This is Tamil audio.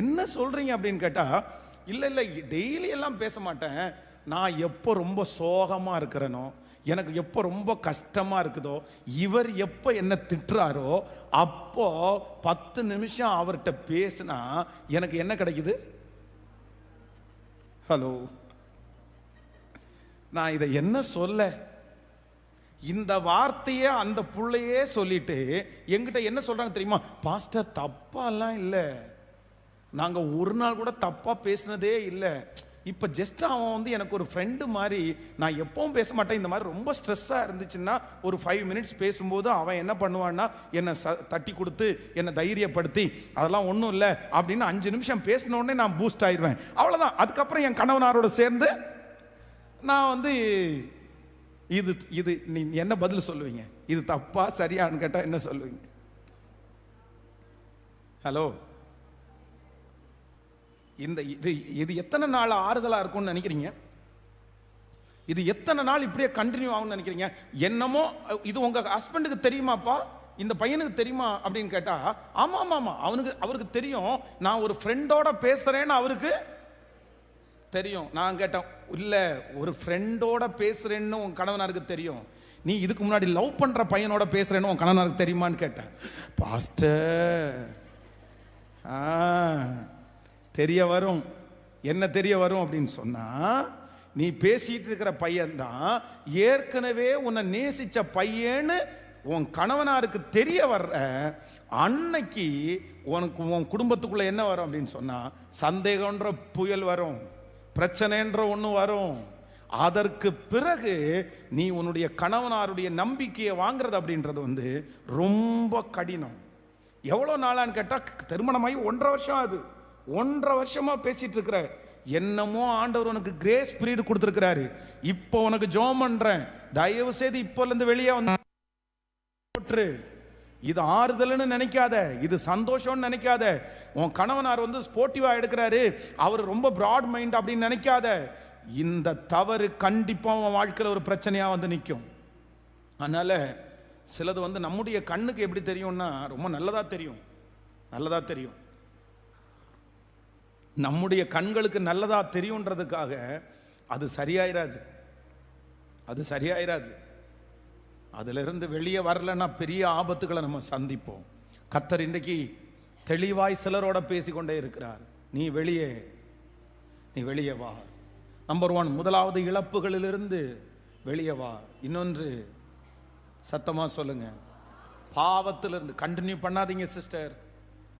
என்ன சொல்றீங்க அப்படின்னு கேட்டா, இல்லை இல்லை டெய்லி எல்லாம் பேச மாட்டேன். நான் எப்போ ரொம்ப சோகமாக இருக்கிறேனோ, எனக்கு எப்போ ரொம்ப கஷ்டமாக இருக்குதோ, இவர் எப்போ என்ன திட்டுறாரோ அப்போ 10 நிமிஷம் அவர்கிட்ட பேசினா எனக்கு என்ன கிடைக்குது? ஹலோ, நான் இதை என்ன சொல்ல? இந்த வார்த்தையே அந்த புள்ளையே சொல்லிட்டு எங்கிட்ட என்ன சொல்றாங்க தெரியுமா? பாஸ்டர் தப்பாலாம் இல்லை, நாங்கள் ஒரு நாள் கூட தப்பாக பேசினதே இல்லை. இப்போ ஜஸ்ட் அவன் வந்து எனக்கு ஒரு ஃப்ரெண்டு மாதிரி. நான் எப்பவும் பேச மாட்டேன். இந்த மாதிரி ரொம்ப ஸ்ட்ரெஸ்ஸாக இருந்துச்சுன்னா ஒரு 5 மினிட்ஸ் பேசும்போது அவன் என்ன பண்ணுவான்னா என்னை தட்டி கொடுத்து என்னை தைரியப்படுத்தி அதெல்லாம் ஒன்றும் இல்லை அப்படின்னு 5 நிமிஷம் பேசின உடனே நான் பூஸ்ட் ஆயிடுவேன். அவ்வளோதான். அதுக்கப்புறம் என் கணவனாரோட சேர்ந்து நான் வந்து இது இது நீ என்ன பதில் சொல்லுவீங்க? இது தப்பா சரியான்னு கேட்டால் என்ன சொல்லுவீங்க? ஹலோ, இந்த இது இது எத்தனை நாள் ஆறுதலா இருக்கும்னு நினைக்கிறீங்க? இது எத்தனை நாள் இப்படியே கண்டினியூ ஆகும்னு நினைக்கிறீங்க? என்னமோ இது உங்க ஹஸ்பண்டுக்கு தெரியுமாப்பா, இந்த பையனுக்கு தெரியுமா அப்படின்னு கேட்டா, ஆமா ஆமா ஆமா அவருக்கு தெரியும். நான் ஒரு ஃப்ரெண்டோட பேசுறேன்னு அவருக்கு தெரியும். நான் கேட்டேன், இல்ல ஒரு ஃப்ரெண்டோட பேசுறேன்னு உன் கணவனாருக்கு தெரியும், நீ இதுக்கு முன்னாடி லவ் பண்ற பையனோட பேசுறேன்னு உன் கணவனாருக்கு தெரியுமான்னு கேட்டேன். பாஸ்டர், தெரிய வரும். என்ன தெரிய வரும் அப்படின்னு சொன்னா, நீ பேசிட்டு இருக்கிற பையன்தான் ஏற்கனவே உன்னை நேசிச்ச பையன்னு உன் கணவனாருக்கு தெரிய வர்ற அன்னைக்கு உனக்கு உன் குடும்பத்துக்குள்ள என்ன வரும் அப்படின்னு சொன்னா, சந்தேகன்ற புயல் வரும், பிரச்சனைன்ற ஒன்று வரும். அதற்கு பிறகு நீ உன்னுடைய கணவனாருடைய நம்பிக்கையை வாங்குறது அப்படின்றது வந்து ரொம்ப கடினம். எவ்வளோ நாளான்னு கேட்டால், திருமணமாகி 1.5 வருஷம் ஆகுது. 1.5 வருஷமா பேசிட்டு இருக்கிற. என்னமோ ஆண்டவர் உனக்கு கிரேஸ் பீரியட் கொடுத்துருக்கிறாரு. இப்போ உனக்கு ஜெபம் பண்றேன், தயவு செய்து இப்போல இருந்து வெளியே வந்து இது ஆறுதல்னு நினைக்காத, இது சந்தோஷம்னு நினைக்காத. உன் கணவனார் வந்து ஸ்போர்ட்டிவா எடுக்கிறாரு, அவர் ரொம்ப பிராட் மைண்ட் அப்படின்னு நினைக்காத. இந்த தவறு கண்டிப்பா உன் வாழ்க்கையில் ஒரு பிரச்சனையா வந்து நிற்கும். அதனால சிலது வந்து நம்முடைய கண்ணுக்கு எப்படி தெரியும்னா ரொம்ப நல்லதா தெரியும், நல்லதா தெரியும். நம்முடைய கண்களுக்கு நல்லதா தெரியுன்றதுக்காக அது சரியாயிராது, அது சரியாயிராது. அதிலிருந்து வெளியே வரலன்னா பெரிய ஆபத்துக்களை நம்ம சந்திப்போம். கர்த்தர் இன்றைக்கு தெளிவாய் சிலரோட பேசிக்கொண்டே இருக்கிறார். நீ வெளியே வா. நம்பர் 1, முதலாவது இழப்புகளிலிருந்து வெளியே வா. இன்னொன்று, சத்தமா சொல்லுங்க, பாவத்திலிருந்து. கண்டினியூ பண்ணாதீங்க சிஸ்டர்.